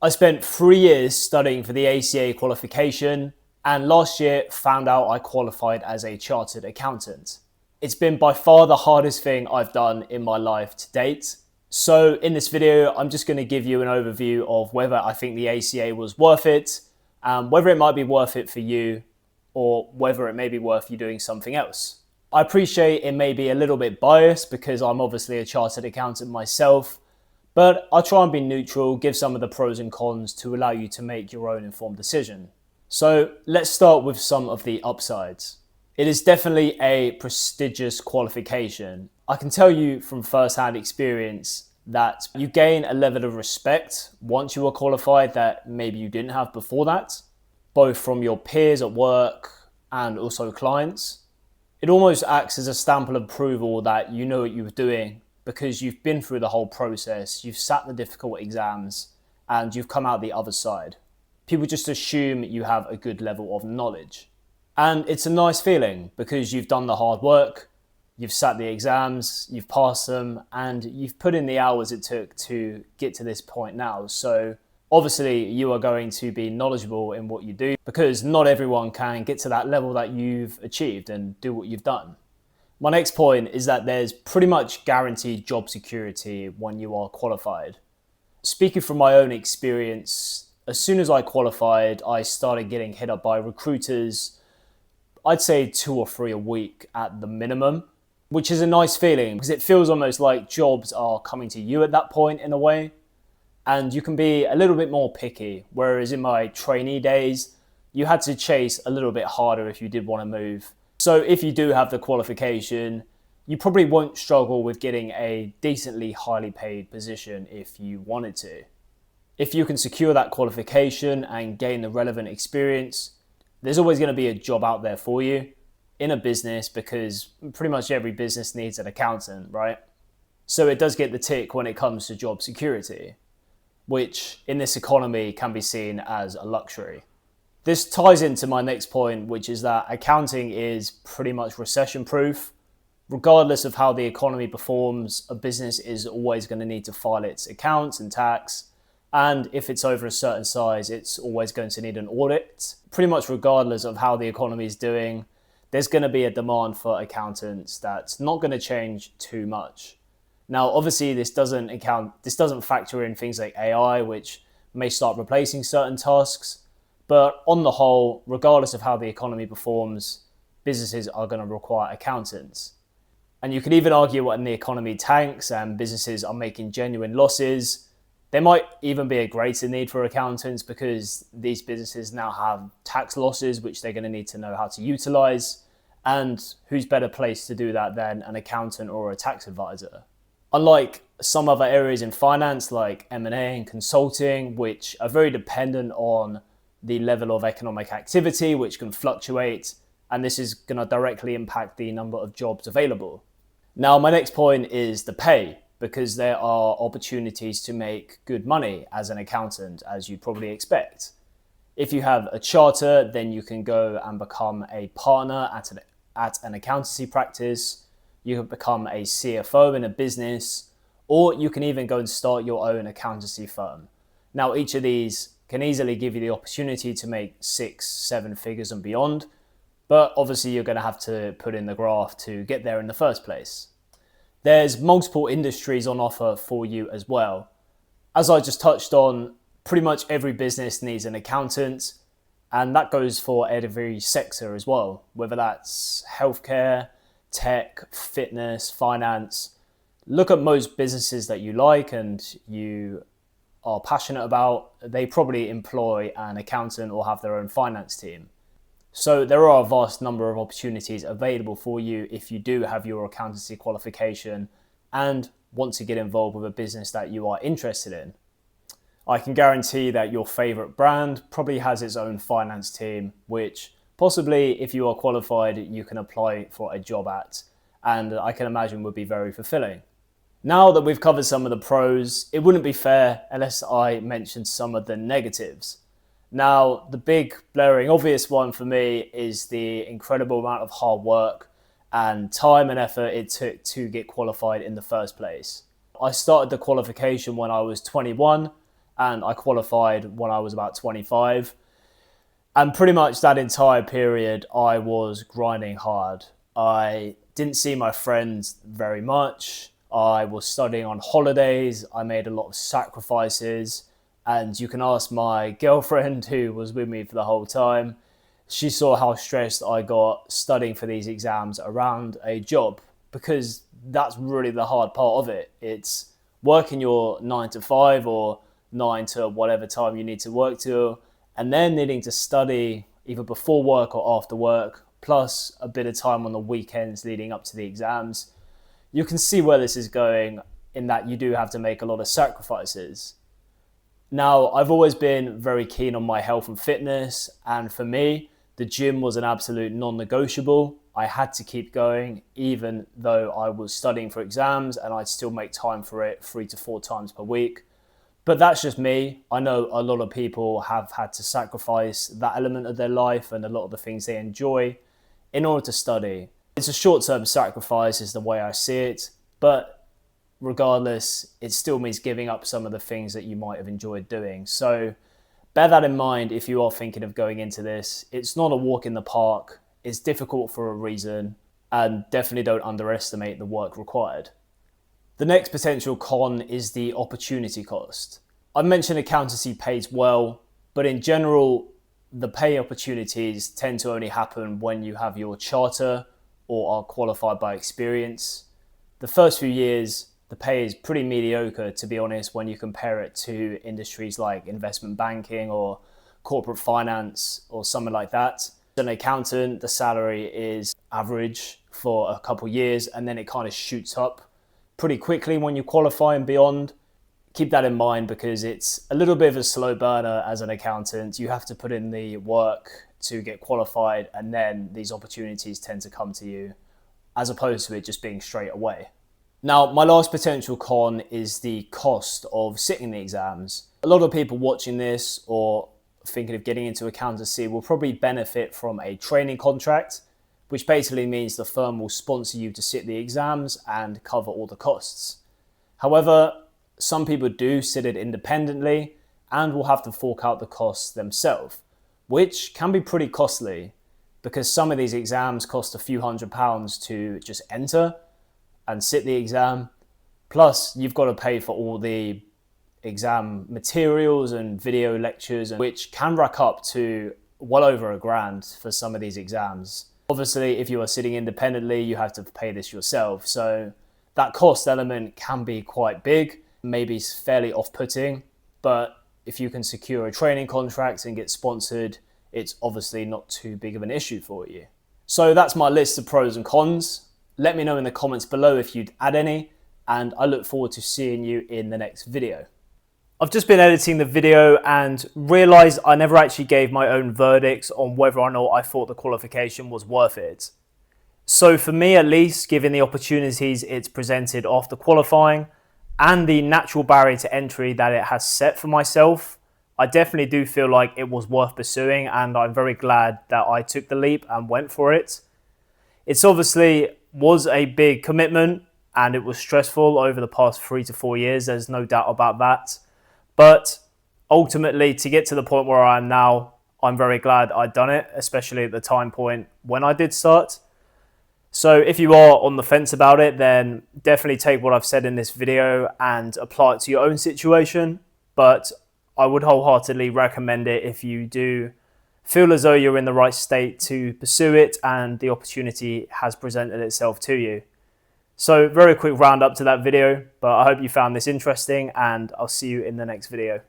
I spent 3 years studying for the ACA qualification, and last year found out I qualified as a chartered accountant. It's been by far the hardest thing I've done in my life to date. So in this video, I'm just going to give you an overview of whether I think the ACA was worth it, whether it might be worth it for you, or whether it may be worth you doing something else. I appreciate it may be a little bit biased because I'm obviously a chartered accountant myself, but I'll try and be neutral, give some of the pros and cons to allow you to make your own informed decision. So let's start with some of the upsides. It is definitely a prestigious qualification. I can tell you from first-hand experience that you gain a level of respect once you are qualified that maybe you didn't have before that, both from your peers at work and also clients. It almost acts as a stamp of approval that you know what you were doing because you've been through the whole process, you've sat the difficult exams, and you've come out the other side. People just assume you have a good level of knowledge. And it's a nice feeling because you've done the hard work, you've sat the exams, you've passed them, and you've put in the hours it took to get to this point now. So obviously you are going to be knowledgeable in what you do because not everyone can get to that level that you've achieved and do what you've done. My next point is that there's pretty much guaranteed job security when you are qualified. Speaking from my own experience, as soon as I qualified, I started getting hit up by recruiters, I'd say 2 or 3 a week at the minimum, which is a nice feeling because it feels almost like jobs are coming to you at that point in a way. And you can be a little bit more picky, whereas in my trainee days, you had to chase a little bit harder if you did want to move. So if you do have the qualification, you probably won't struggle with getting a decently highly paid position if you wanted to. If you can secure that qualification and gain the relevant experience, there's always going to be a job out there for you in a business because pretty much every business needs an accountant, right? So it does get the tick when it comes to job security, which in this economy can be seen as a luxury. This ties into my next point, which is that accounting is pretty much recession proof. Regardless of how the economy performs, a business is always going to need to file its accounts and tax. And if it's over a certain size, it's always going to need an audit. Pretty much regardless of how the economy is doing, there's going to be a demand for accountants that's not going to change too much. Now, obviously, this doesn't factor in things like AI, which may start replacing certain tasks. But on the whole, regardless of how the economy performs, businesses are going to require accountants. And you could even argue when the economy tanks and businesses are making genuine losses, there might even be a greater need for accountants because these businesses now have tax losses, which they're going to need to know how to utilize. And who's better placed to do that than an accountant or a tax advisor? Unlike some other areas in finance like M&A and consulting, which are very dependent on the level of economic activity, which can fluctuate, and this is going to directly impact the number of jobs available. Now, my next point is the pay, because there are opportunities to make good money as an accountant, as you'd probably expect. If you have a charter, then you can go and become a partner at an accountancy practice. You can become a CFO in a business, or you can even go and start your own accountancy firm. Now, each of these can easily give you the opportunity to make 6-7 figures and beyond, but obviously you're going to have to put in the graft to get there in the first place. There's multiple industries on offer for you as well. As I just touched on, pretty much every business needs an accountant, and that goes for every sector as well, whether that's healthcare, tech, fitness, finance. Look at most businesses that you like and you are passionate about, they probably employ an accountant or have their own finance team. So there are a vast number of opportunities available for you if you do have your accountancy qualification and want to get involved with a business that you are interested in. I can guarantee that your favorite brand probably has its own finance team, which possibly if you are qualified, you can apply for a job at, and I can imagine would be very fulfilling. Now that we've covered some of the pros, it wouldn't be fair unless I mentioned some of the negatives. Now, the big, blaring, obvious one for me is the incredible amount of hard work and time and effort it took to get qualified in the first place. I started the qualification when I was 21, and I qualified when I was about 25. And pretty much that entire period, I was grinding hard. I didn't see my friends very much. I was studying on holidays. I made a lot of sacrifices. And you can ask my girlfriend, who was with me for the whole time. She saw how stressed I got studying for these exams around a job, because that's really the hard part of it. It's working your 9 to 5 or 9 to whatever time you need to work to, and then needing to study either before work or after work, plus a bit of time on the weekends leading up to the exams. You can see where this is going, in that you do have to make a lot of sacrifices. Now, I've always been very keen on my health and fitness, and for me, the gym was an absolute non-negotiable. I had to keep going, even though I was studying for exams, and I'd still make time for it 3 to 4 times per week. But that's just me. I know a lot of people have had to sacrifice that element of their life and a lot of the things they enjoy in order to study. It's a short-term sacrifice is the way I see it, but regardless, it still means giving up some of the things that you might have enjoyed doing. So bear that in mind if you are thinking of going into this. It's not a walk in the park. It's difficult for a reason, and definitely don't underestimate the work required. The next potential con is the opportunity cost. I mentioned accountancy pays well, but in general, the pay opportunities tend to only happen when you have your charter or are qualified by experience. The first few years, the pay is pretty mediocre, to be honest, when you compare it to industries like investment banking or corporate finance or something like that. As an accountant, the salary is average for a couple of years, and then it kind of shoots up pretty quickly when you qualify and beyond. Keep that in mind, because it's a little bit of a slow burner as an accountant. You have to put in the work to get qualified, and then these opportunities tend to come to you, as opposed to it just being straight away. Now, my last potential con is the cost of sitting the exams. A lot of people watching this or thinking of getting into accountancy will probably benefit from a training contract, which basically means the firm will sponsor you to sit the exams and cover all the costs. However, some people do sit it independently and will have to fork out the costs themselves, which can be pretty costly, because some of these exams cost a few £100s to just enter and sit the exam. Plus, you've got to pay for all the exam materials and video lectures, which can rack up to well over £1,000 for some of these exams. Obviously, if you are sitting independently, you have to pay this yourself. So that cost element can be quite big, maybe fairly off-putting, but if you can secure a training contract and get sponsored, it's obviously not too big of an issue for you. So that's my list of pros and cons. Let me know in the comments below if you'd add any, and I look forward to seeing you in the next video. I've just been editing the video and realised I never actually gave my own verdicts on whether or not I thought the qualification was worth it. So for me at least, given the opportunities it's presented after qualifying and the natural barrier to entry that it has set for myself, I definitely do feel like it was worth pursuing, and I'm very glad that I took the leap and went for it. It's obviously was a big commitment and it was stressful over the past 3 to 4 years, there's no doubt about that. But ultimately, to get to the point where I am now, I'm very glad I'd done it, especially at the time point when I did start. So if you are on the fence about it, then definitely take what I've said in this video and apply it to your own situation. But I would wholeheartedly recommend it if you do feel as though you're in the right state to pursue it and the opportunity has presented itself to you. So very quick roundup to that video, but I hope you found this interesting, and I'll see you in the next video.